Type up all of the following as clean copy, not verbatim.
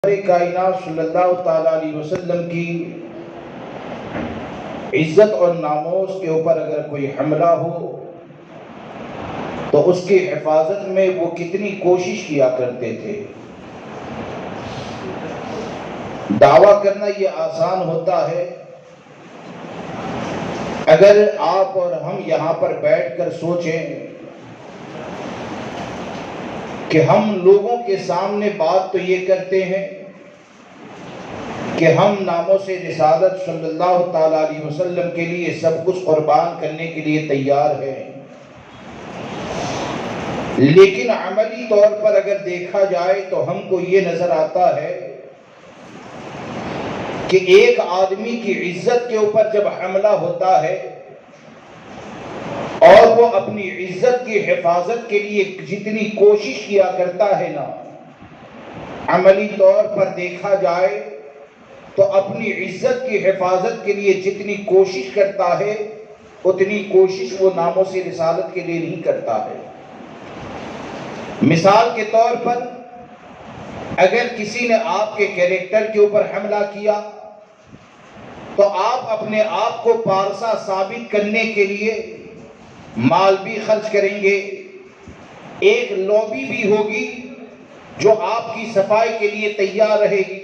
کائنات صلی اللہ تعالیٰ علیہ وسلم کی عزت اور ناموس کے اوپر اگر کوئی حملہ ہو تو اس کی حفاظت میں وہ کتنی کوشش کیا کرتے تھے۔ دعویٰ کرنا یہ آسان ہوتا ہے، اگر آپ اور ہم یہاں پر بیٹھ کر سوچیں کہ ہم لوگوں کے سامنے بات تو یہ کرتے ہیں کہ ہم ناموس رسالت صلی اللہ تعالیٰ علیہ وسلم کے لیے سب کچھ قربان کرنے کے لیے تیار ہیں، لیکن عملی طور پر اگر دیکھا جائے تو ہم کو یہ نظر آتا ہے کہ ایک آدمی کی عزت کے اوپر جب حملہ ہوتا ہے اور وہ اپنی عزت کی حفاظت کے لیے جتنی کوشش کیا کرتا ہے نا، عملی طور پر دیکھا جائے تو اپنی عزت کی حفاظت کے لیے جتنی کوشش کرتا ہے اتنی کوشش وہ ناموس رسالت کے لیے نہیں کرتا ہے۔ مثال کے طور پر اگر کسی نے آپ کے کیریکٹر کے اوپر حملہ کیا تو آپ اپنے آپ کو پارسا ثابت کرنے کے لیے مال بھی خرچ کریں گے، ایک لوبی بھی ہوگی جو آپ کی صفائی کے لیے تیار رہے گی۔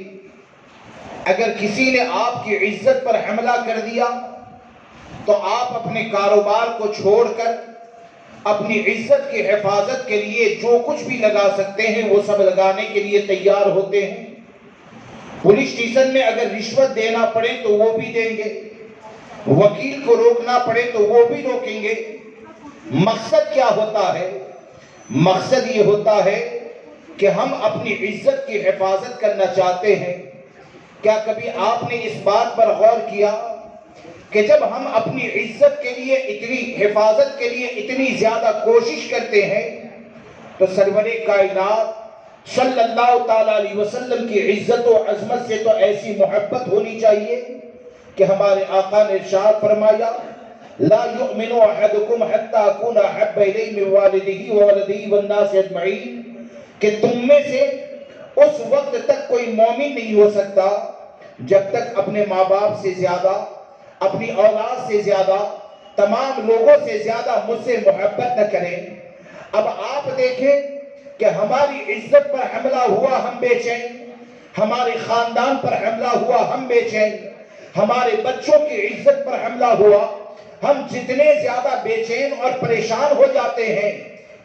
اگر کسی نے آپ کی عزت پر حملہ کر دیا تو آپ اپنے کاروبار کو چھوڑ کر اپنی عزت کی حفاظت کے لیے جو کچھ بھی لگا سکتے ہیں وہ سب لگانے کے لیے تیار ہوتے ہیں۔ پولیس اسٹیشن میں اگر رشوت دینا پڑے تو وہ بھی دیں گے، وکیل کو روکنا پڑے تو وہ بھی روکیں گے۔ مقصد کیا ہوتا ہے؟ مقصد یہ ہوتا ہے کہ ہم اپنی عزت کی حفاظت کرنا چاہتے ہیں۔ کیا کبھی آپ نے اس بات پر غور کیا کہ جب ہم اپنی عزت کے لیے اتنی حفاظت کے لیے اتنی زیادہ کوشش کرتے ہیں تو سرور کائنات صلی اللہ تعالیٰ علیہ وسلم کی عزت و عظمت سے تو ایسی محبت ہونی چاہیے کہ ہمارے آقا نے ارشاد فرمایا لا یؤمن احدکم حتی اکون احب الیہ من والدہ وولدہ والناس اجمعین، کہ تم میں سے اس وقت تک کوئی مومن نہیں ہو سکتا جب تک اپنے ماں باپ سے زیادہ، اپنی اولاد سے زیادہ، تمام لوگوں سے زیادہ مجھ سے محبت نہ کریں۔ اب آپ دیکھیں کہ ہماری عزت پر حملہ ہوا ہم بے چین، ہمارے خاندان پر حملہ ہوا ہم بے چین، ہمارے بچوں کی عزت پر حملہ ہوا ہم جتنے زیادہ بے چین اور پریشان ہو جاتے ہیں،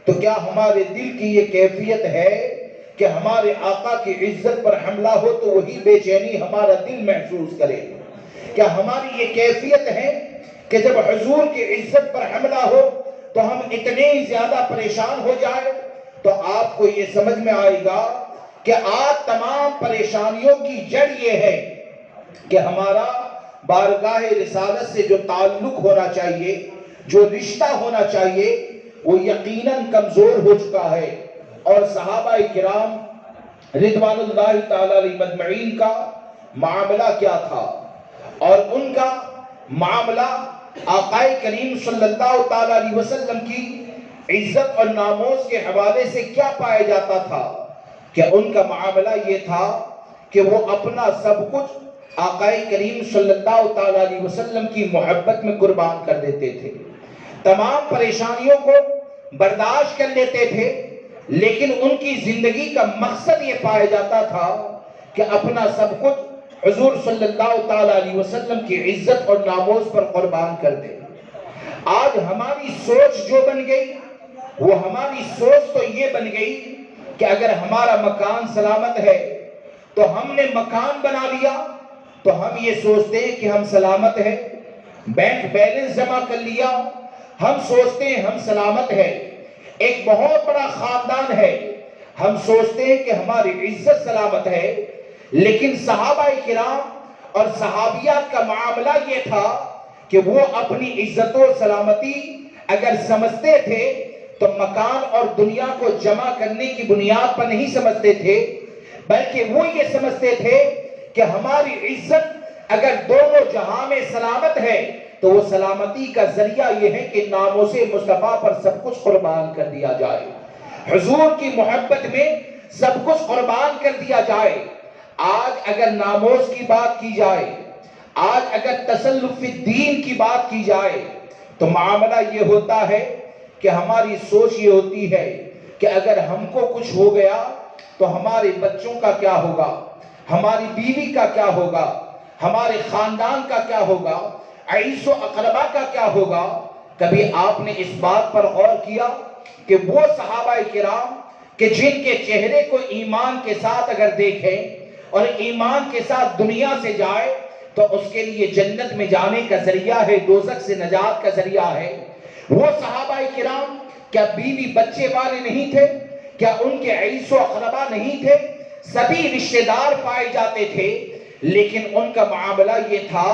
تو کیا ہمارے دل کی یہ کیفیت ہے کہ ہمارے آقا کی عزت پر حملہ ہو تو وہی بے چینی ہمارا دل محسوس کرے؟ کیا ہماری یہ کیفیت ہے کہ جب حضور کی عزت پر حملہ ہو تو ہم اتنے زیادہ پریشان ہو جائیں؟ تو آپ کو یہ سمجھ میں آئے گا کہ آج تمام پریشانیوں کی جڑ یہ ہے کہ ہمارا بارگاہ رسالت سے جو تعلق ہونا چاہیے، جو رشتہ ہونا چاہیے، وہ یقیناً کمزور ہو چکا ہے۔ اور صحابہ کرام رضوان اللہ تعالیٰ علیہ مجمعین کا معاملہ کیا تھا، اور ان کا معاملہ آقا کریم صلی اللہ تعالیٰ علیہ وسلم کی عزت اور ناموس کے حوالے سے کیا پایا جاتا تھا کہ ان کا معاملہ یہ تھا کہ وہ اپنا سب کچھ آقا کریم صلی اللہ تعالیٰ علیہ وسلم کی محبت میں قربان کر دیتے تھے، تمام پریشانیوں کو برداشت کر لیتے تھے، لیکن ان کی زندگی کا مقصد یہ پایا جاتا تھا کہ اپنا سب کچھ حضور صلی اللہ تعالیٰ علیہ وسلم کی عزت اور ناموس پر قربان کر دے۔ آج ہماری سوچ جو بن گئی، وہ ہماری سوچ تو یہ بن گئی کہ اگر ہمارا مکان سلامت ہے تو ہم نے مکان بنا لیا تو ہم یہ سوچتے ہیں کہ ہم سلامت ہیں، بینک بیلنس جمع کر لیا ہم سوچتے ہیں ہم سلامت ہیں، ایک بہت بڑا خاندان ہے ہم سوچتے ہیں کہ ہماری عزت سلامت ہے۔ لیکن صحابہ کرام اور صحابیات کا معاملہ یہ تھا کہ وہ اپنی عزت و سلامتی اگر سمجھتے تھے تو مکان اور دنیا کو جمع کرنے کی بنیاد پر نہیں سمجھتے تھے، بلکہ وہ یہ سمجھتے تھے کہ ہماری عزت اگر دونوں جہاں میں سلامت ہے تو وہ سلامتی کا ذریعہ یہ ہے کہ ناموس مصطفیٰ پر سب کچھ قربان کر دیا جائے، حضور کی محبت میں سب کچھ قربان کر دیا جائے۔ آج اگر ناموز کی بات کی جائے، آج اگر تسلف الدین کی بات کی جائے، تو معاملہ یہ ہوتا ہے کہ ہماری سوچ یہ ہوتی ہے کہ اگر ہم کو کچھ ہو گیا تو ہمارے بچوں کا کیا ہوگا، ہماری بیوی کا کیا ہوگا، ہمارے خاندان کا کیا ہوگا، عیس و اقربا کا کیا ہوگا۔ کبھی آپ نے اس بات پر غور کیا کہ وہ صحابہ کرام کہ جن کے چہرے کو ایمان کے ساتھ اگر دیکھیں اور ایمان کے ساتھ دنیا سے جائے تو اس کے لیے جنت میں جانے کا ذریعہ ہے، دوزخ سے نجات کا ذریعہ ہے، وہ صحابہ کرام کیا بیوی بچے والے نہیں تھے؟ کیا ان کے عیس و اقربا نہیں تھے؟ سبھی رشتہ دار پائے جاتے تھے، لیکن ان کا معاملہ یہ تھا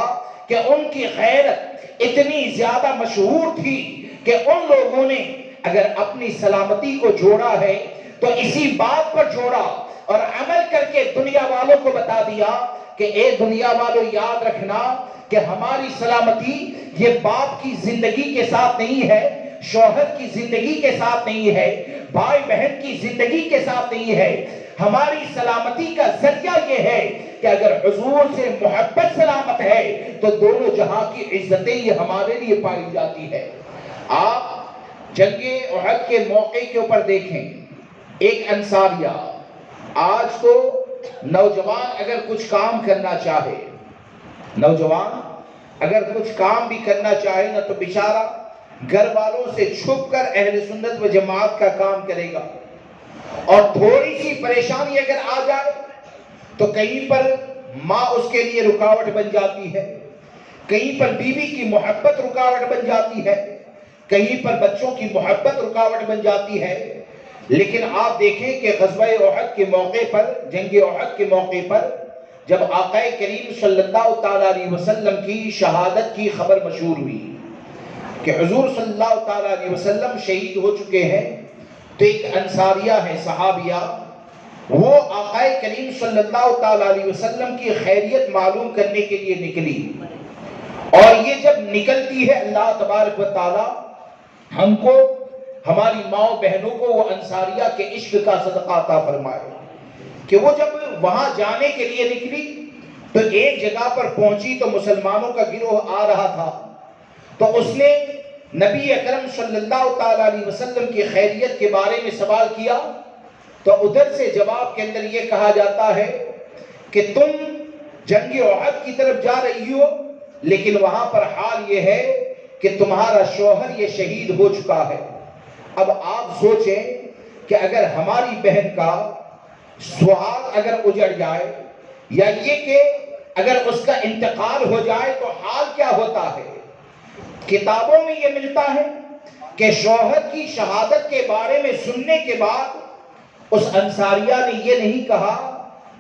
کہ ان کی غیرت اتنی زیادہ مشہور تھی کہ ان لوگوں نے اگر اپنی سلامتی کو جوڑا ہے تو اسی بات پر جوڑا اور عمل کر کے دنیا والوں کو بتا دیا کہ اے دنیا والوں یاد رکھنا کہ ہماری سلامتی یہ باپ کی زندگی کے ساتھ نہیں ہے، شوہر کی زندگی کے ساتھ نہیں ہے، بھائی بہن کی زندگی کے ساتھ نہیں ہے، ہماری سلامتی کا ذریعہ یہ ہے کہ اگر حضور سے محبت سلامت ہے تو دونوں جہاں کی عزتیں یہ ہمارے لیے پائی جاتی ہے۔ آپ جنگ احد کے موقع کے اوپر دیکھیں، ایک انصاریہ، آج تو نوجوان اگر کچھ کام کرنا چاہے، نوجوان اگر کچھ کام بھی کرنا چاہے نا تو بیچارہ گھر والوں سے چھپ کر اہل سنت و جماعت کا کام کرے گا، اور تھوڑی سی پریشانی اگر آ جائے تو کہیں پر ماں اس کے لیے رکاوٹ بن جاتی ہے، کہیں پر بیوی کی محبت رکاوٹ بن جاتی ہے، کہیں پر بچوں کی محبت رکاوٹ بن جاتی ہے۔ لیکن آپ دیکھیں کہ غزوہ احد کے موقع پر، جنگ احد کے موقع پر جب آقا کریم صلی اللہ تعالیٰ علیہ وسلم کی شہادت کی خبر مشہور ہوئی کہ حضور صلی اللہ تعالیٰ علیہ وسلم شہید ہو چکے ہیں، تو ایک انصاریہ ہے، صحابیہ، وہ آقا کریم صلی اللہ تعالیٰ علیہ وسلم کی خیریت معلوم کرنے کے لیے نکلی، اور یہ جب نکلتی ہے اللہ تبارک و تعالیٰ ہم کو، ہماری ماں بہنوں کو وہ انصاریہ کے عشق کا صدقہ عطا فرمائے کہ وہ جب وہاں جانے کے لیے نکلی تو ایک جگہ پر پہنچی تو مسلمانوں کا گروہ آ رہا تھا، تو اس نے نبی اکرم صلی اللہ تعالیٰ علیہ وسلم کی خیریت کے بارے میں سوال کیا، تو ادھر سے جواب کے اندر یہ کہا جاتا ہے کہ تم جنگ احد کی طرف جا رہی ہو، لیکن وہاں پر حال یہ ہے کہ تمہارا شوہر یہ شہید ہو چکا ہے۔ اب آپ سوچیں کہ اگر ہماری بہن کا سوہاگ اگر اجڑ جائے یا یہ کہ اگر اس کا انتقال ہو جائے تو حال کیا ہوتا ہے۔ کتابوں میں یہ ملتا ہے کہ شوہر کی شہادت کے بارے میں سننے کے بعد اس انصاریہ نے یہ نہیں کہا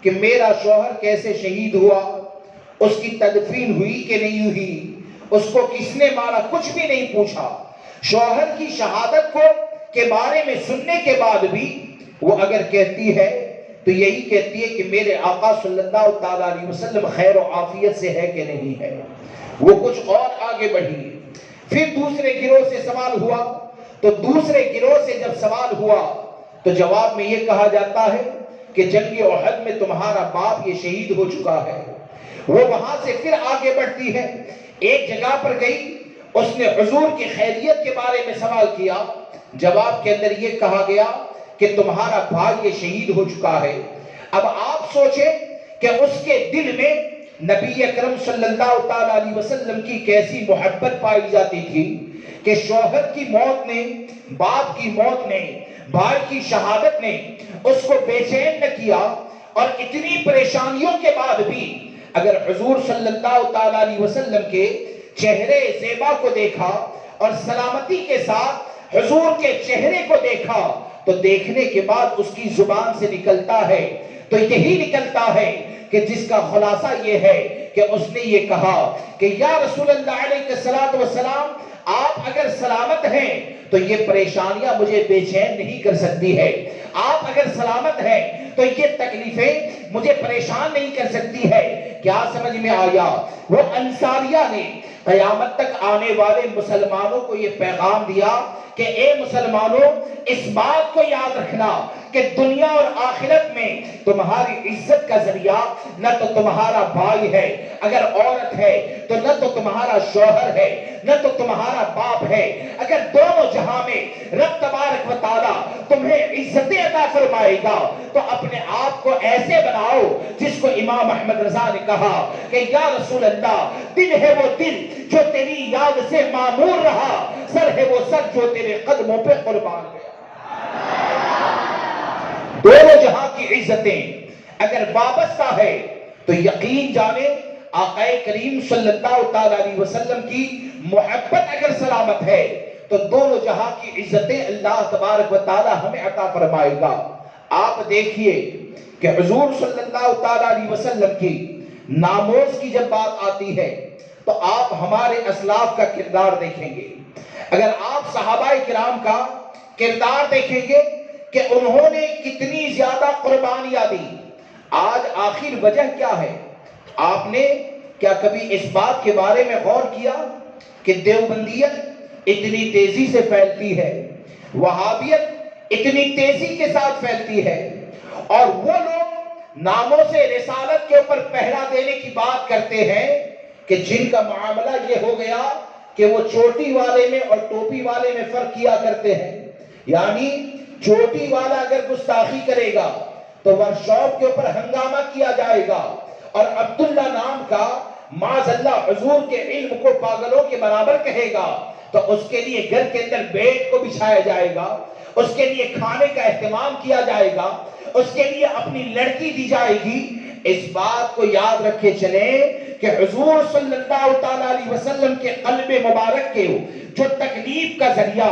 کہ میرا شوہر کیسے شہید ہوا، اس کی تدفین ہوئی کہ نہیں ہوئی، اس کو کس نے مارا، کچھ بھی نہیں پوچھا۔ شوہر کی شہادت کو کے بارے میں سننے کے بعد بھی وہ اگر کہتی ہے تو یہی کہتی ہے کہ میرے آقا صلی اللہ تعالیٰ علیہ وسلم خیر و عافیت سے ہے کہ نہیں ہے۔ وہ کچھ اور آگے بڑھی، پھر دوسرے گروہ سے سوال ہوا، تو دوسرے گروہ سے جب سوال ہوا تو جواب میں یہ کہا جاتا ہے کہ جنگ احد میں تمہارا باپ یہ شہید ہو چکا ہے۔ وہ وہاں سے پھر آگے بڑھتی ہے، ایک جگہ پر گئی، اس نے حضور کی خیریت کے بارے میں سوال کیا، جواب کے اندر یہ کہا گیا کہ تمہارا بھائی یہ شہید ہو چکا ہے۔ اب آپ سوچیں کہ اس کے دل میں نبی اکرم صلی اللہ تعالیٰ علیہ وسلم کی کیسی محبت پائی جاتی تھی کہ شوہر کی موت نے، باپ کی موت نے، بھائی کی شہادت نے اس کو بے چین نہ کیا، اور اتنی پریشانیوں کے بعد بھی اگر حضور صلی اللہ تعالیٰ علیہ وسلم کے چہرے زیبا کو دیکھا اور سلامتی کے ساتھ حضور کے چہرے کو دیکھا تو دیکھنے کے بعد اس کی زبان سے نکلتا ہے تو یہی نکلتا ہے کہ جس کا خلاصہ یہ ہے کہ اس نے یہ کہا کہ یا رسول اللہ علیہ السلام آپ اگر سلامت ہیں تو یہ پریشانیاں مجھے بے چین نہیں کر سکتی ہے، آپ اگر سلامت ہیں تو یہ تکلیفیں مجھے پریشان نہیں کر سکتی ہے۔ کیا سمجھ میں آیا؟ وہ انصاریہ نے قیامت تک آنے والے مسلمانوں کو یہ پیغام دیا کہ اے مسلمانوں اس بات کو یاد رکھنا کہ دنیا اور آخرت میں تمہاری عزت کا ذریعہ نہ تو تمہارا بھائی ہے، اگر عورت ہے تو نہ تو تمہارا شوہر ہے، نہ تو تمہارا باپ ہے۔ اگر دونوں جہاں میں رب تبارک و تعالی تمہیں عزتیں عطا فرمائے گا تو اپنے آپ کو ایسے بناؤ جس کو امام احمد رضا نے کہا کہ یا رسول اللہ، دل ہے وہ دل جو تیری یاد سے معمور رہا، سر ہے وہ سر جو تیرے قدموں پہ قربان گیا۔ دونوں جہاں کی عزتیں اگر وابستہ ہے تو یقین جانے آقا کریم صلی اللہ علیہ وسلم کی محبت اگر سلامت ہے تو دونوں جہاں کی عزتیں اللہ تبارک و تعالی ہمیں عطا فرمائے گا۔ آپ دیکھیے کہ حضور صلی اللہ علیہ وسلم کی ناموز کی جب بات آتی ہے تو آپ ہمارے اسلاف کا کردار دیکھیں گے۔ اگر آپ صحابہ کرام کا کردار دیکھیں گے کہ انہوں نے کتنی زیادہ قربانیاں دی، آج آخر وجہ کیا ہے؟ آپ نے کیا کبھی اس بات کے بارے میں غور کیا کہ دیوبندیت اتنی تیزی سے پھیلتی ہے، وہابیت اتنی تیزی کے ساتھ پھیلتی ہے، اور وہ لوگ ناموں سے رسالت کے اوپر پہرا دینے کی بات کرتے ہیں کہ جن کا معاملہ یہ ہو گیا کہ وہ چوٹی والے میں اور ٹوپی والے میں فرق کیا کرتے ہیں، یعنی چوٹی والا اگر گستاخی کرے گا تو ورکشاپ کے اوپر ہنگامہ کیا جائے گا، اور عبداللہ نام کا معاذ اللہ حضور کے علم کو پاگلوں کے برابر کہے گا تو اس کے لیے گھر کے اندر بیڈ کو بچھایا جائے گا، اس کے لیے کھانے کا اہتمام کیا جائے گا، اس کے لیے اپنی لڑکی دی جائے گی۔ اس بات کو یاد رکھے چلیں کہ حضور صلی اللہ علیہ وسلم کے قلب مبارک کے جو تکلیف کا ذریعہ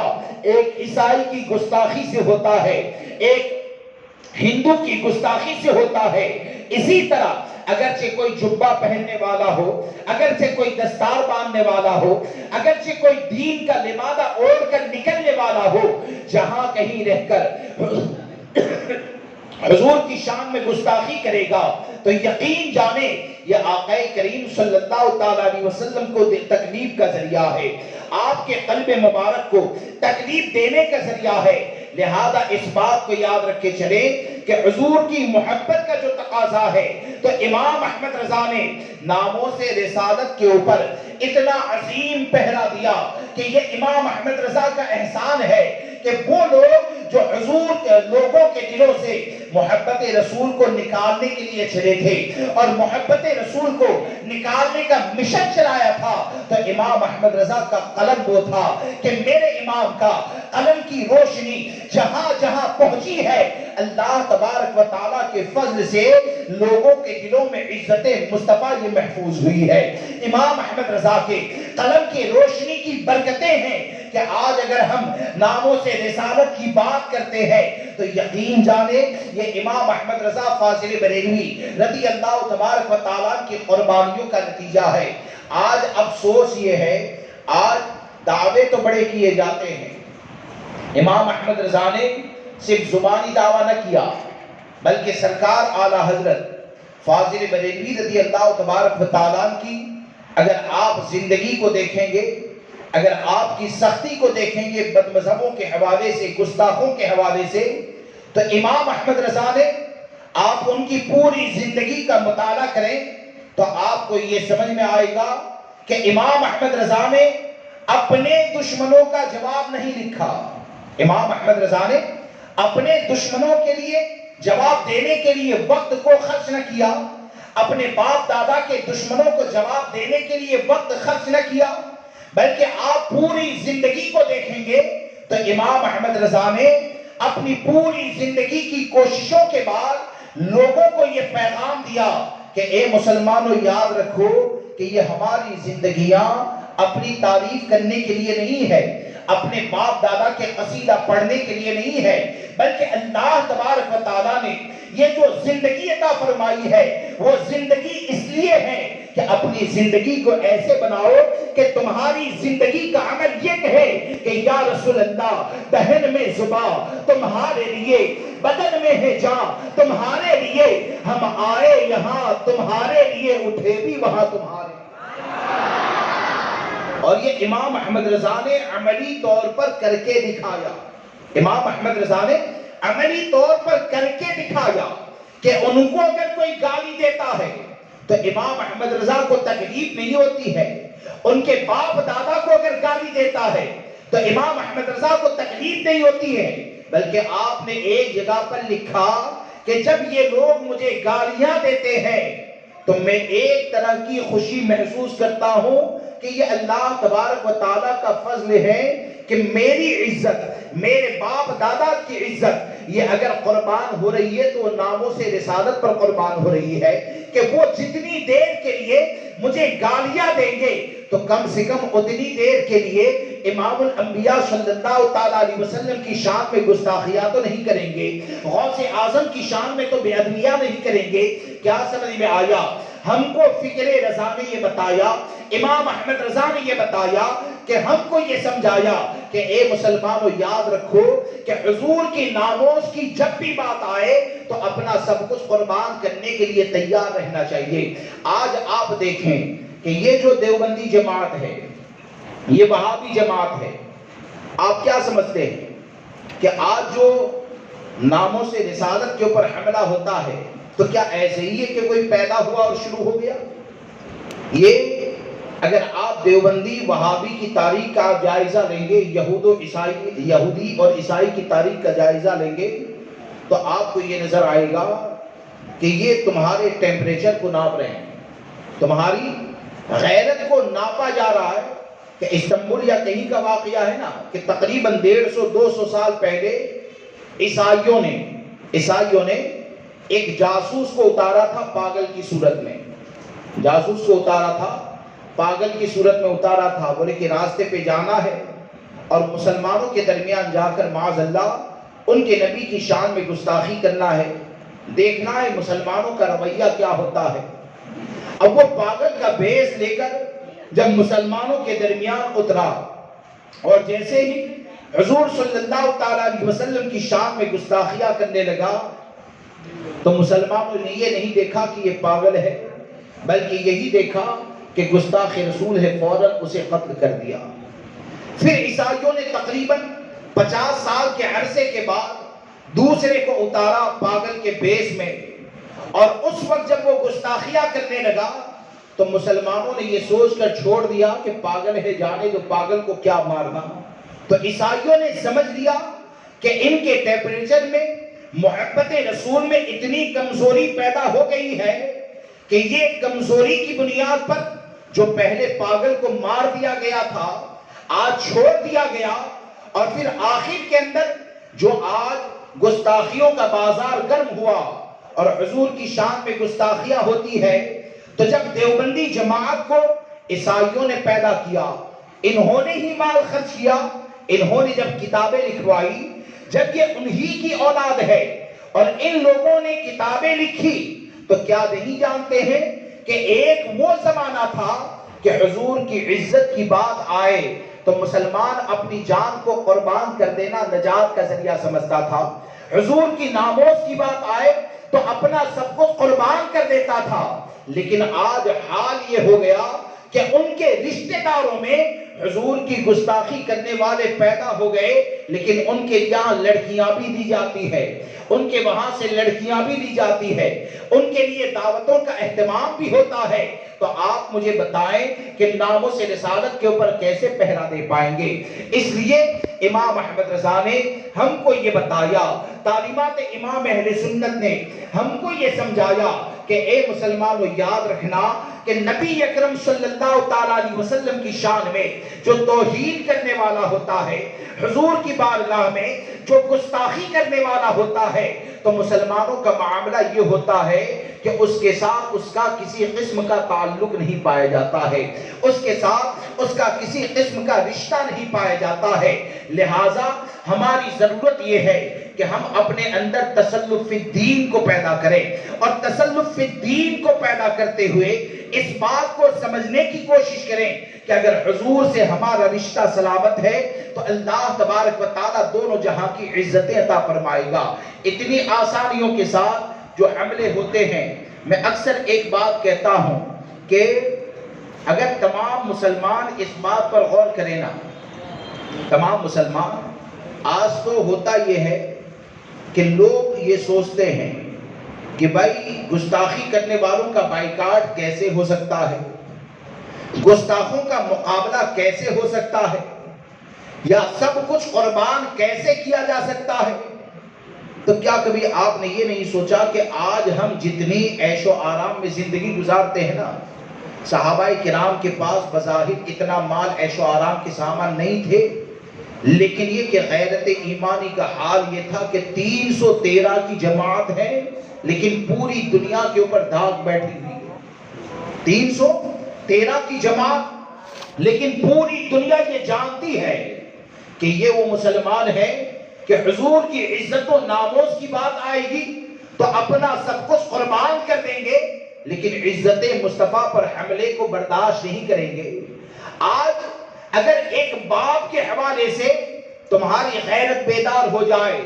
ایک عیسائی کی گستاخی سے ہوتا ہے، ایک ہندو کی گستاخی سے ہوتا ہے، اسی طرح اگرچہ کوئی جبہ پہننے والا ہو، اگرچہ کوئی دستار باندھنے والا ہو، اگرچہ کوئی دین کا لبادہ اوڑھ کر نکلنے والا ہو، جہاں کہیں رہ کر حضور کی شان میں گستاخی کرے گا تو یقین جانے یہ آقا کریم صلی اللہ علیہ وسلم کو تکلیف کا ذریعہ ہے، آپ کے قلب مبارک کو تکلیف دینے کا ذریعہ ہے۔ لہذا اس بات کو یاد رکھے چلے کہ حضور کی محبت کا جو تقاضا ہے تو امام احمد رضا نے ناموں سے رسالت کے اوپر اتنا عظیم پہرا دیا کہ یہ امام احمد رضا کا احسان ہے کہ وہ لوگ جو حضور کے لوگوں کے دلوں سے محبت رسول کو نکالنے کے لیے چلے تھے اور محبت رسول کو نکالنے کا مشن چلایا تھا، تو امام احمد رضا کا قلم وہ تھا کہ میرے امام کا قلم کی روشنی جہاں جہاں پہنچی ہے، اللہ تبارک و تعالیٰ کے فضل سے لوگوں کے دلوں میں عزت مصطفیٰ یہ محفوظ ہوئی ہے۔ امام احمد رضا کے قلم کی روشنی کی برکتیں ہیں کہ آج اگر ہم ناموں سے رسالت کی بات کرتے ہیں تو یقین جانے یہ امام احمد رضا فاضل بریلوی رضی اللہ تبارک و تعالیٰ کی قربانیوں کا نتیجہ ہے۔ آج افسوس یہ ہے، آج دعوے تو بڑے کیے جاتے ہیں، امام احمد رضا نے صرف زبانی دعویٰ نہ کیا بلکہ سرکار اعلیٰ حضرت فاضل بریلوی رضی اللہ تبارک و تعالیٰ کی اگر آپ زندگی کو دیکھیں گے، اگر آپ کی سختی کو دیکھیں گے بد مذہبوں کے حوالے سے، گستاخوں کے حوالے سے، تو امام احمد رضا نے آپ ان کی پوری زندگی کا مطالعہ کریں تو آپ کو یہ سمجھ میں آئے گا کہ امام احمد رضا نے اپنے دشمنوں کا جواب نہیں لکھا، امام احمد رضا نے اپنے دشمنوں کے لیے جواب دینے کے لیے وقت کو خرچ نہ کیا، اپنے باپ دادا کے دشمنوں کو جواب دینے کے لیے وقت خرچ نہ کیا، بلکہ آپ پوری زندگی کو دیکھیں گے تو امام احمد رضا نے اپنی پوری زندگی کی کوششوں کے بعد لوگوں کو یہ پیغام دیا کہ اے مسلمانوں یاد رکھو کہ یہ ہماری زندگیاں اپنی تعریف کرنے کے لیے نہیں ہے، اپنے باپ دادا کے قصیدہ پڑھنے کے لیے نہیں ہے، بلکہ اللہ تبارک و تعالیٰ نے یہ جو زندگی عطا فرمائی ہے وہ زندگی اس لیے ہے کہ اپنی زندگی کو ایسے بناؤ کہ تمہاری زندگی کا عمل یہ کہے کہ یا رسول اللہ دہن میں زباں تمہارے لیے، بدن میں ہے جان تمہارے لیے، ہم آئے یہاں تمہارے لیے، اٹھے بھی وہاں تمہارے، اور یہ امام احمد رضا نے عملی طور پر کر کے دکھایا. امام احمد رضا نے عملی طور پر کر کے دکھایا کہ ان کو اگر کوئی گالی دیتا ہے تو امام احمد رضا کو تکلیف نہیں ہوتی ہے. ان کے باپ دادا کو اگر گالی دیتا ہے تو امام احمد رضا کو تکلیف نہیں ہوتی ہے. بلکہ آپ نے ایک جگہ پر لکھا کہ جب یہ لوگ مجھے گالیاں دیتے ہیں تو میں ایک طرح کی خوشی محسوس کرتا ہوں کہ یہ اللہ تبارک و تعالیٰ کا فضل ہے کہ میری عزت، میرے باپ دادا کی عزت یہ اگر قربان ہو رہی ہے تو وہ ناموس رسالت پر قربان ہو رہی ہے کہ وہ جتنی دیر کے لیے مجھے گالیاں دیں گے تو کم سے کم اتنی دیر کے لیے امام الانبیاء صلی اللہ تعالیٰ علیہ وسلم کی شان میں گستاخیاں تو نہیں کریں گے، غوث اعظم کی شان میں تو بے ادبیاں نہیں کریں گے. کیا سمجھ میں آیا؟ ہم کو فکر رضا نے یہ بتایا، امام احمد رضا نے یہ بتایا کہ ہم کو یہ سمجھایا کہ اے مسلمانوں یاد رکھو کہ حضور کی ناموس کی جب بھی بات آئے تو اپنا سب کچھ قربان کرنے کے لیے تیار رہنا چاہیے. آج آپ دیکھیں کہ یہ جو دیوبندی جماعت ہے، یہ وہابی جماعت ہے، آپ کیا سمجھتے ہیں کہ آج جو ناموس رسالت کے اوپر حملہ ہوتا ہے تو کیا ایسے ہی ہے کہ کوئی پیدا ہوا اور شروع ہو گیا؟ یہ اگر آپ دیوبندی وہابی کی تاریخ کا جائزہ لیں گے، یہودی اور عیسائی کی تاریخ کا جائزہ لیں گے تو آپ کو یہ نظر آئے گا کہ یہ تمہارے ٹیمپریچر کو ناپ رہے ہیں، تمہاری غیرت کو ناپا جا رہا ہے. کہ استنبول یا کہیں کا واقعہ ہے نا کہ تقریباً 150-200 سال پہلے عیسائیوں نے ایک جاسوس کو اتارا تھا پاگل کی صورت میں. جاسوس کو اتارا تھا، پاگل کی صورت میں اتارا تھا. بولے کہ راستے پہ جانا ہے اور مسلمانوں کے درمیان جا کر معاذ اللہ ان کے نبی کی شان میں گستاخی کرنا ہے، دیکھنا ہے مسلمانوں کا رویہ کیا ہوتا ہے. اب وہ پاگل کا بھیس لے کر جب مسلمانوں کے درمیان اترا اور جیسے ہی حضور صلی اللہ تعالیٰ علیہ وسلم کی شان میں گستاخیاں کرنے لگا تو مسلمانوں نے یہ نہیں دیکھا کہ یہ پاگل ہے، بلکہ یہی دیکھا کہ گستاخ رسول ہے، فوراً اسے قتل کر دیا. پھر عیسائیوں نے تقریباً 50 سال کے عرصے کے بعد دوسرے کو اتارا پاگل کے بیس میں، اور اس وقت جب وہ گستاخیاں کرنے لگا تو مسلمانوں نے یہ سوچ کر چھوڑ دیا کہ پاگل ہے، جانے دو، پاگل کو کیا مارنا. تو عیسائیوں نے سمجھ لیا کہ ان کے ٹیمپریچر میں محبت رسول میں اتنی کمزوری پیدا ہو گئی ہے کہ یہ کمزوری کی بنیاد پر جو پہلے پاگل کو مار دیا گیا تھا آج چھوڑ دیا گیا، اور پھر آخر کے اندر جو آج گستاخیوں کا بازار گرم ہوا اور حضور کی شان میں گستاخیاں ہوتی ہے. تو جب دیوبندی جماعت کو عیسائیوں نے پیدا کیا، انہوں نے ہی مال خرچ کیا، انہوں نے جب کتابیں لکھوائی، جب یہ انہی کی اولاد ہے اور ان لوگوں نے کتابیں لکھی تو کیا نہیں جانتے ہیں کہ ایک وہ زمانہ تھا کہ حضور کی عزت کی بات آئے تو مسلمان اپنی جان کو قربان کر دینا نجات کا ذریعہ سمجھتا تھا. حضور کی ناموس کی بات آئے تو اپنا سب کچھ قربان کر دیتا تھا. لیکن آج حال یہ ہو گیا کہ ان کے رشتہ داروں میں حضور کی گستاخی کرنے والے پیدا ہو گئے، لیکن ان کے یہاں لڑکیاں بھی دی جاتی ہے، ان کے وہاں سے لڑکیاں بھی دی جاتی ہے، ان کے لیے دعوتوں کا اہتمام بھی ہوتا ہے. تو آپ مجھے بتائیں کہ ناموس رسالت کے اوپر کیسے پہرا دے پائیں گے؟ اس لیے امام احمد رضا نے ہم کو یہ بتایا، تعلیمات امام اہل سنت نے ہم کو یہ سمجھایا کہ اے مسلمانوں یاد رکھنا کہ نبی اکرم صلی اللہ تعالیٰ علیہ وسلم کی شان میں جو توہین کرنے والا ہوتا ہے، حضور کی بارگاہ میں جو گستاخی کرنے والا ہوتا ہے، تو مسلمانوں کا معاملہ یہ ہوتا ہے کہ اس کے ساتھ اس کا کسی قسم کا تعلق نہیں پایا جاتا ہے، اس کے ساتھ اس کا کسی قسم کا رشتہ نہیں پایا جاتا ہے. لہٰذا ہماری ضرورت یہ ہے کہ ہم اپنے اندر تسلف فی الدین کو پیدا کریں، اور تسلف فی الدین کو پیدا کرتے ہوئے اس بات کو سمجھنے کی کوشش کریں کہ اگر حضور سے ہمارا رشتہ سلامت ہے تو اللہ تبارک و تعالیٰ دونوں جہاں کی عزتیں عطا فرمائے گا. اتنی آسانیوں کے ساتھ جو حملے ہوتے ہیں، میں اکثر ایک بات کہتا ہوں کہ اگر تمام مسلمان اس بات پر غور کریں نا، تمام مسلمان، آج تو ہوتا یہ ہے کہ لوگ یہ سوچتے ہیں کہ بھائی گستاخی کرنے والوں کا بائیکاٹ کیسے ہو سکتا ہے، گستاخوں کا مقابلہ کیسے ہو سکتا ہے، یا سب کچھ قربان کیسے کیا جا سکتا ہے۔ تو کیا کبھی آپ نے یہ نہیں سوچا کہ آج ہم جتنی عیش و آرام میں زندگی گزارتے ہیں نا، صحابہ کرام کے پاس بظاہر اتنا مال عیش و آرام کے سامان نہیں تھے، لیکن یہ کہ غیرت ایمانی کا حال یہ تھا کہ 313 کی جماعت ہے لیکن پوری دنیا کے اوپر داغ بیٹھی ہوئی ہے۔ 313 کی جماعت، لیکن پوری دنیا یہ جانتی ہے کہ یہ وہ مسلمان ہے کہ حضور کی عزت و ناموس کی بات آئے گی تو اپنا سب کچھ قربان کر دیں گے، لیکن عزت مصطفیٰ پر حملے کو برداشت نہیں کریں گے۔ آج اگر ایک باپ کے حوالے سے تمہاری غیرت بیدار ہو جائے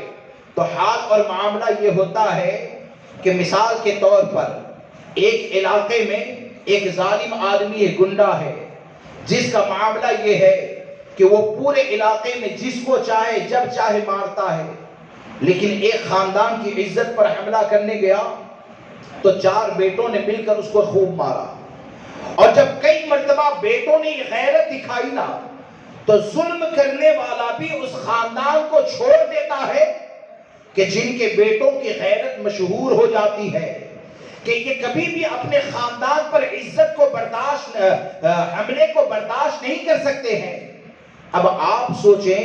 تو حال اور معاملہ یہ ہوتا ہے کہ مثال کے طور پر ایک علاقے میں ایک ظالم آدمی ہے، گنڈا ہے، جس کا معاملہ یہ ہے کہ وہ پورے علاقے میں جس کو چاہے جب چاہے مارتا ہے، لیکن ایک خاندان کی عزت پر حملہ کرنے گیا تو 4 بیٹوں نے مل کر اس کو خوب مارا، اور جب کئی مرتبہ بیٹوں نے غیرت دکھائی نا تو ظلم کرنے والا بھی اس خاندان کو چھوڑ دیتا ہے کہ جن کے بیٹوں کی غیرت مشہور ہو جاتی ہے کہ یہ کبھی بھی اپنے خاندان پر عزت کو برداشت حملے کو برداشت نہیں کر سکتے ہیں۔ اب آپ سوچیں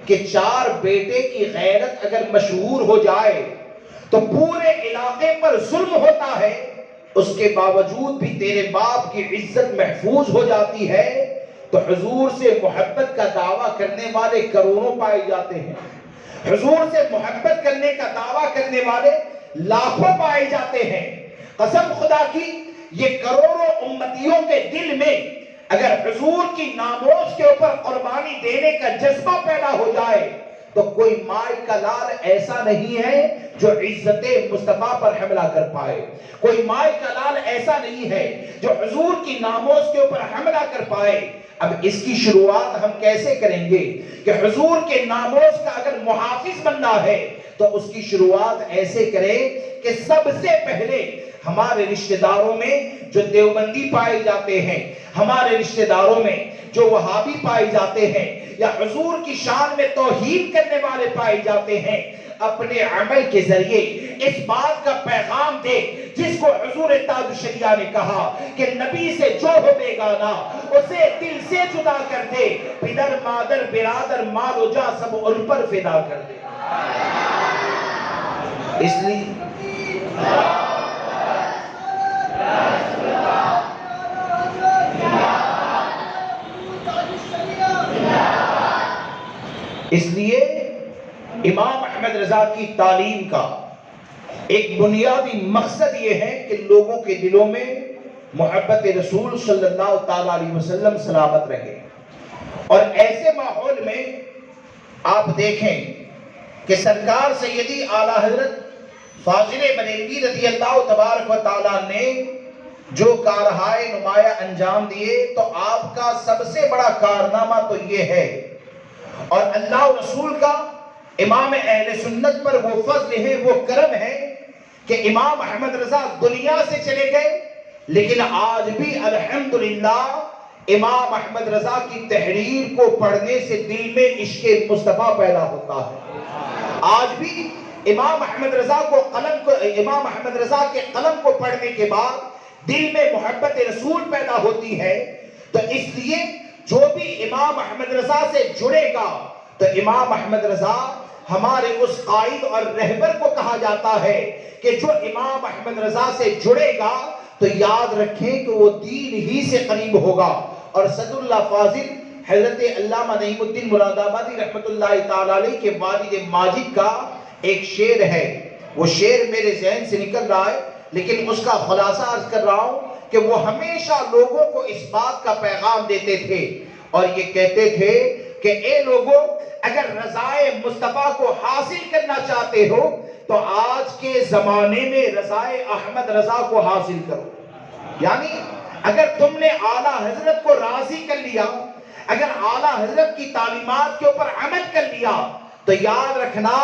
کہ 4 بیٹے کی غیرت اگر مشہور ہو جائے تو پورے علاقے پر ظلم ہوتا ہے، اس کے باوجود بھی تیرے باپ کی عزت محفوظ ہو جاتی ہے، تو حضور سے محبت کا دعویٰ کرنے والے کروڑوں پائے جاتے ہیں، حضور سے محبت کرنے کا دعویٰ کرنے والے لاکھوں پائے جاتے ہیں۔ قسم خدا کی، یہ کروڑوں امتیوں کے دل میں اگر حضور کی ناموس کے اوپر قربانی دینے کا جذبہ پیدا ہو جائے تو کوئی مائی کا لال ایسا نہیں ہے جو عزت مصطفیٰ پر حملہ کر پائے، کوئی مائی کا لال ایسا نہیں ہے جو حضور کی ناموس کے اوپر حملہ کر پائے۔ اب اس کی شروعات ہم کیسے کریں گے کہ حضور کے ناموس کا اگر محافظ بننا ہے تو اس کی شروعات ایسے کریں کہ سب سے پہلے ہمارے رشتہ داروں میں جو دیوبندی پائے جاتے ہیں، ہمارے رشتہ داروں میں جو وہابی پائے جاتے ہیں یا حضور کی شان میں توہین کرنے والے پائے جاتے ہیں، اپنے عمل کے ذریعے اس بات کا پیغام دے جس کو حضور تاج الشریعہ نے کہا کہ نبی سے جو ہو بیگانہ اسے دل سے جدا کر دے، پدر مادر برادر مال و جا سب ان پر فدا کر دے۔ اس لیے امام احمد رضا کی تعلیم کا ایک بنیادی مقصد یہ ہے کہ لوگوں کے دلوں میں محبت رسول صلی اللہ تعالیٰ علیہ وسلم سلامت رہے، اور ایسے ماحول میں آپ دیکھیں کہ سرکار سیدی اعلیٰ حضرت فاضل بریلوی رضی اللہ تبارک و تعالیٰ نے جو کارہائے نمایاں انجام دیے، تو آپ کا سب سے بڑا کارنامہ تو یہ ہے، اور اللہ و رسول کا امام اہل سنت پر وہ فضل ہے، وہ کرم ہے کہ امام احمد رضا دنیا سے چلے گئے، لیکن آج بھی الحمدللہ امام احمد رضا کی تحریر کو پڑھنے سے دل میں عشق مصطفیٰ پیدا ہوتا ہے۔ آج بھی امام احمد رضا کے قلم کو پڑھنے کے بعد دل میں محبت رسول پیدا ہوتی ہے۔ تو اس لیے جو بھی امام احمد رضا سے جڑے گا تو امام احمد رضا ہمارے اس قائد اور رہبر کو کہا جاتا ہے کہ جو امام احمد رضا سے جڑے گا تو یاد رکھیں کہ وہ دین ہی سے قریب ہوگا۔ اور صدر اللہ فاضل حضرت علامہ نعیم الدین مراد آبادی رحمت اللہ تعالیٰ علیہ کے والد ماجد کا ایک شعر ہے، وہ شعر میرے ذہن سے نکل رہا ہے لیکن اس کا خلاصہ عرض کر رہا ہوں کہ وہ ہمیشہ لوگوں کو اس بات کا پیغام دیتے تھے اور یہ کہتے تھے کہ اے لوگوں، اگر رضائے مصطفیٰ کو حاصل کرنا چاہتے ہو تو آج کے زمانے میں رضائے احمد رضا کو حاصل کرو۔ یعنی اگر تم نے اعلیٰ حضرت کو راضی کر لیا، اگر اعلیٰ حضرت کی تعلیمات کے اوپر عمل کر لیا، تو یاد رکھنا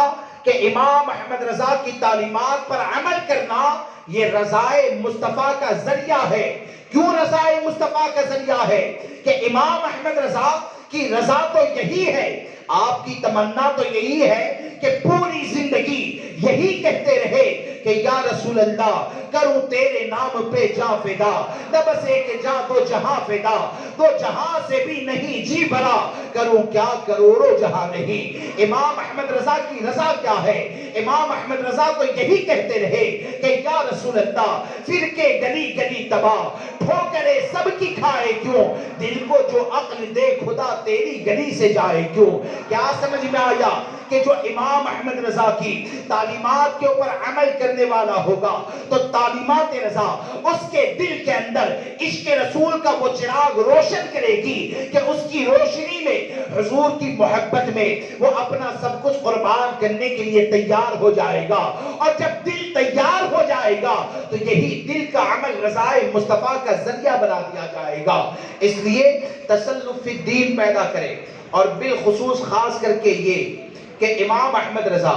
کہ امام احمد رضا کی تعلیمات پر عمل کرنا یہ رضائے مصطفیٰ کا ذریعہ ہے۔ کیوں رضائے مصطفیٰ کا ذریعہ ہے؟ کہ امام احمد رضا کی رضا تو یہی ہے، آپ کی تمنا تو یہی ہے کہ پوری زندگی یہی کہتے رہے کہ یا رسول اللہ کروں تیرے نام پہ جاں فدا، نہ بس ایک جاں دو جہاں فدا، دو جہاں سے بھی نہیں جی بھرا، کروں کیا کروڑوں جہاں نہیں۔ امام احمد رضا کی رضا کیا ہے؟ امام احمد رضا تو یہی کہتے رہے کہ یا رسول اللہ فرقے گلی گلی تباہ، ٹھوکرے سب کی کھائے کیوں، دل کو جو عقل دے خدا تیری گلی سے جائے کیوں۔ کیا سمجھ میں آیا کہ جو امام احمد رضا کی تعلیمات کے اوپر عمل کرنے والا ہوگا تو تعلیمات رضا اس کے دل کے اندر عشق رسول کا وہ چراغ روشن کرے گی کہ اس کی روشنی میں حضور کی محبت میں وہ اپنا سب کچھ قربان کرنے کے لیے تیار ہو جائے گا، اور جب دل تیار ہو جائے گا تو یہی دل کا عمل رضائے مصطفیٰ کا ذریعہ بنا دیا جائے گا۔ اس لیے تسلف فی الدین پیدا کرے، اور بالخصوص خاص کر کے یہ کہ امام احمد رضا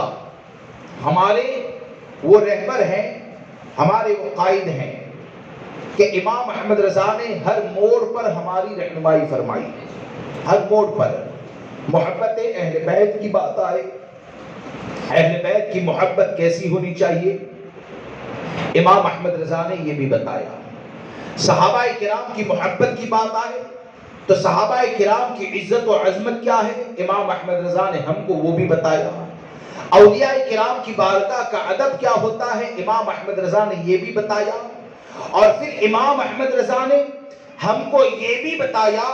ہمارے وہ رہبر ہیں، ہمارے وہ قائد ہیں کہ امام احمد رضا نے ہر موڑ پر ہماری رہنمائی فرمائی۔ ہر موڑ پر محبت اہل بیت کی بات آئے، اہل بیت کی محبت کیسی ہونی چاہیے، امام احمد رضا نے یہ بھی بتایا۔ صحابہ کرام کی محبت کی بات آئے تو صحابہ کرام کی عزت و عظمت کیا ہے، امام احمد رضا نے ہم کو وہ بھی بتایا۔ اولیاء کرام کی بارگاہ کا ادب کیا ہوتا ہے، امام احمد رضا نے یہ بھی بتایا۔ اور پھر امام احمد رضا نے ہم کو یہ بھی بتایا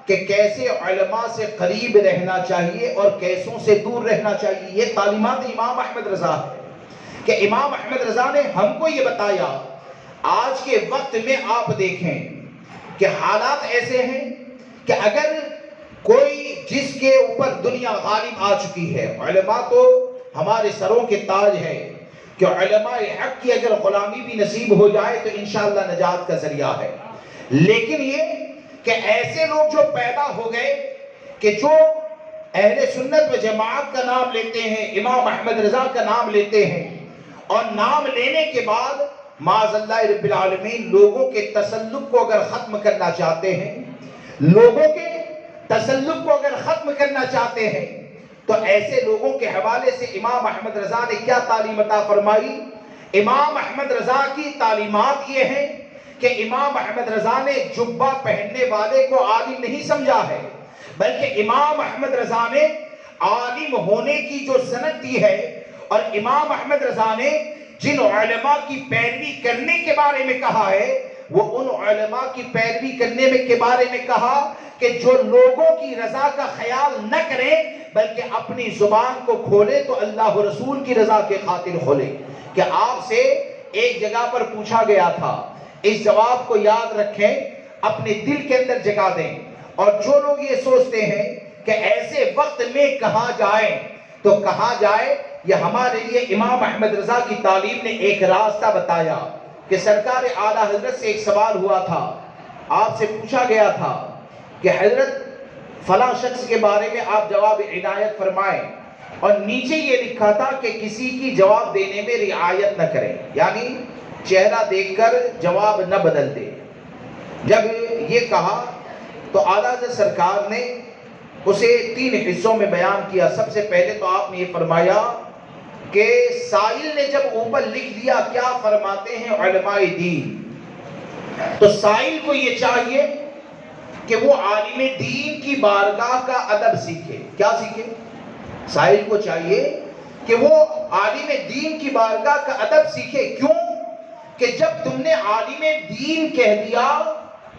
کہ کیسے علماء سے قریب رہنا چاہیے اور کیسوں سے دور رہنا چاہیے۔ یہ تعلیمات امام احمد رضا ہے کہ امام احمد رضا نے ہم کو یہ بتایا۔ آج کے وقت میں آپ دیکھیں کہ حالات ایسے ہیں کہ اگر کوئی جس کے اوپر دنیا غالب آ چکی ہے، علماء تو ہمارے سروں کے تاج ہے کہ علماء حق کی اگر غلامی بھی نصیب ہو جائے تو انشاءاللہ نجات کا ذریعہ ہے، لیکن یہ کہ ایسے لوگ جو پیدا ہو گئے کہ جو اہل سنت و جماعت کا نام لیتے ہیں، امام احمد رضا کا نام لیتے ہیں، اور نام لینے کے بعد معاذ اللہ رب العالمین لوگوں کے تسلط کو اگر ختم کرنا چاہتے ہیں، لوگوں کے تسلط کو اگر ختم کرنا چاہتے ہیں، تو ایسے لوگوں کے حوالے سے امام احمد رضا نے کیا تعلیم عطا فرمائی؟ امام احمد رضا کی تعلیمات یہ ہیں کہ امام احمد رضا نے جبہ پہننے والے کو عالم نہیں سمجھا ہے، بلکہ امام احمد رضا نے عالم ہونے کی جو سند دی ہے، اور امام احمد رضا نے جن علماء کی پیروی کرنے کے بارے میں کہا ہے، وہ ان علماء کی پیروی کرنے کے بارے میں کہا کہ جو لوگوں کی رضا کا خیال نہ کریں بلکہ اپنی زبان کو کھولے تو اللہ و رسول کی رضا کے خاطر کھولے۔ کہ آپ سے ایک جگہ پر پوچھا گیا تھا، اس جواب کو یاد رکھیں، اپنے دل کے اندر جگہ دیں، اور جو لوگ یہ سوچتے ہیں کہ ایسے وقت میں کہاں جائیں تو کہاں جائے، یہ ہمارے لیے امام احمد رضا کی تعلیم نے ایک راستہ بتایا کہ سرکار اعلیٰ حضرت سے ایک سوال ہوا تھا، آپ سے پوچھا گیا تھا کہ حضرت فلاں شخص کے بارے میں آپ جواب عنایت فرمائیں، اور نیچے یہ لکھا تھا کہ کسی کی جواب دینے میں رعایت نہ کریں، یعنی چہرہ دیکھ کر جواب نہ بدل دے۔ جب یہ کہا تو اعلیٰ حضرت سرکار نے اسے 3 حصوں میں بیان کیا۔ سب سے پہلے تو آپ نے یہ فرمایا کہ سائل نے جب اوپر لکھ دیا کیا فرماتے ہیں علماء دین، تو سائل کو یہ چاہیے کہ وہ عالم دین کی بارگاہ کا ادب سیکھے۔ کیا سیکھے؟ سائل کو چاہیے کہ وہ عالم دین کی بارگاہ کا ادب سیکھے۔ کیوں؟ کہ جب تم نے عالم دین کہہ دیا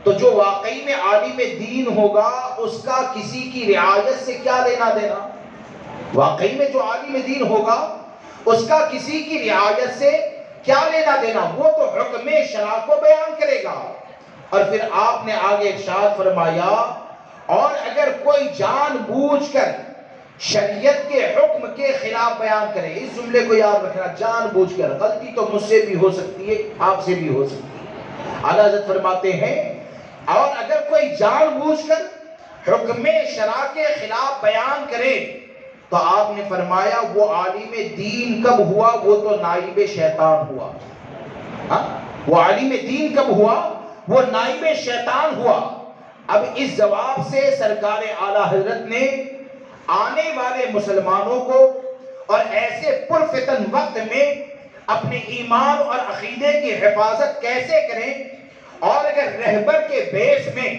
تو جو واقعی میں عالم دین ہوگا اس کا کسی کی رعایت سے کیا لینا دینا؟ واقعی میں جو عالم دین ہوگا اس کا کسی کی رعایت سے کیا لینا دینا؟ وہ تو حکم شرع کو بیان کرے گا۔ اور پھر آپ نے آگے ارشاد فرمایا، اور اگر کوئی جان بوجھ کر شریعت کے حکم کے خلاف بیان کرے، اس جملے کو یاد رکھنا، جان بوجھ کر، غلطی تو مجھ سے بھی ہو سکتی ہے، آپ سے بھی ہو سکتی ہے، اعلیٰ حضرت فرماتے ہیں اور اگر کوئی جان بوجھ کر حکم شرع کے خلاف بیان کرے تو آپ نے فرمایا وہ عالم دین کب ہوا؟ وہ تو نائب شیطان ہوا. وہ عالم دین کب ہوا؟ وہ نائب شیطان ہوا. اب اس جواب سے سرکار اعلیٰ حضرت نے آنے والے مسلمانوں کو اور ایسے پرفتن وقت میں اپنے ایمان اور عقیدے کی حفاظت کیسے کریں، اور اگر رہبر کے بیس میں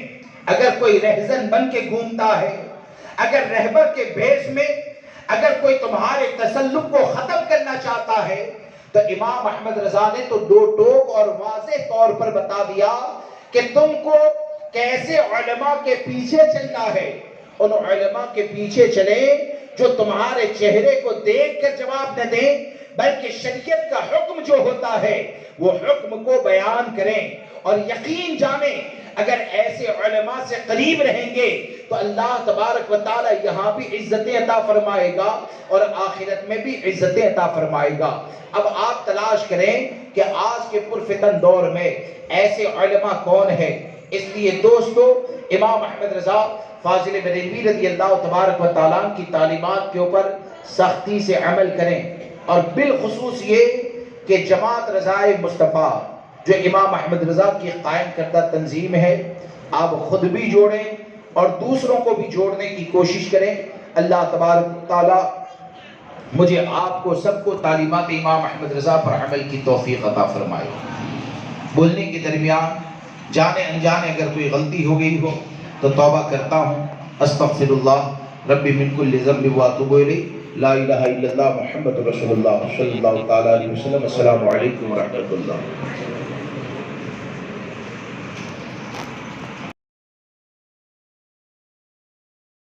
اگر کوئی رہزن بن کے گھومتا ہے، اگر رہبر کے بیس میں اگر کوئی تمہارے تسلط کو ختم کرنا چاہتا ہے، تو امام احمد رضا نے تو دو ٹوک اور واضح طور پر بتا دیا کہ تم کو کیسے علماء کے پیچھے چلنا ہے. ان علماء کے پیچھے چلیں جو تمہارے چہرے کو دیکھ کر جواب نہ دیں، بلکہ شریعت کا حکم جو ہوتا ہے وہ حکم کو بیان کریں. اور یقین جانیں اگر ایسے علماء سے قریب رہیں گے تو اللہ تبارک و تعالی یہاں بھی عزتیں عطا فرمائے گا اور آخرت میں بھی عزتیں عطا فرمائے گا. اب آپ تلاش کریں کہ آج کے پرفتن دور میں ایسے علماء کون ہیں. اس لیے دوستو امام احمد رضا فاضل بریلوی رضی اللہ تبارک و تعالیٰ کی تعلیمات کے اوپر سختی سے عمل کریں، اور بالخصوص یہ کہ جماعت رضائے مصطفیٰ جو امام احمد رضا کی قائم کردہ تنظیم ہے، آپ خود بھی جوڑیں اور دوسروں کو بھی جوڑنے کی کوشش کریں. اللہ تبارک و تعالیٰ مجھے آپ کو سب کو تعلیمات امام احمد رضا پر عمل کی توفیق عطا فرمائے. بولنے کے درمیان جانے انجانے اگر کوئی غلطی ہو گئی ہو تو توبہ کرتا ہوں. استغفر اللہ ربی من کل ذنب واتوب الیہ. لا الہ الا اللہ محمد رسول اللہ صلی اللہ تعالی علیہ وسلم. السلام علیکم ورحمۃ اللہ.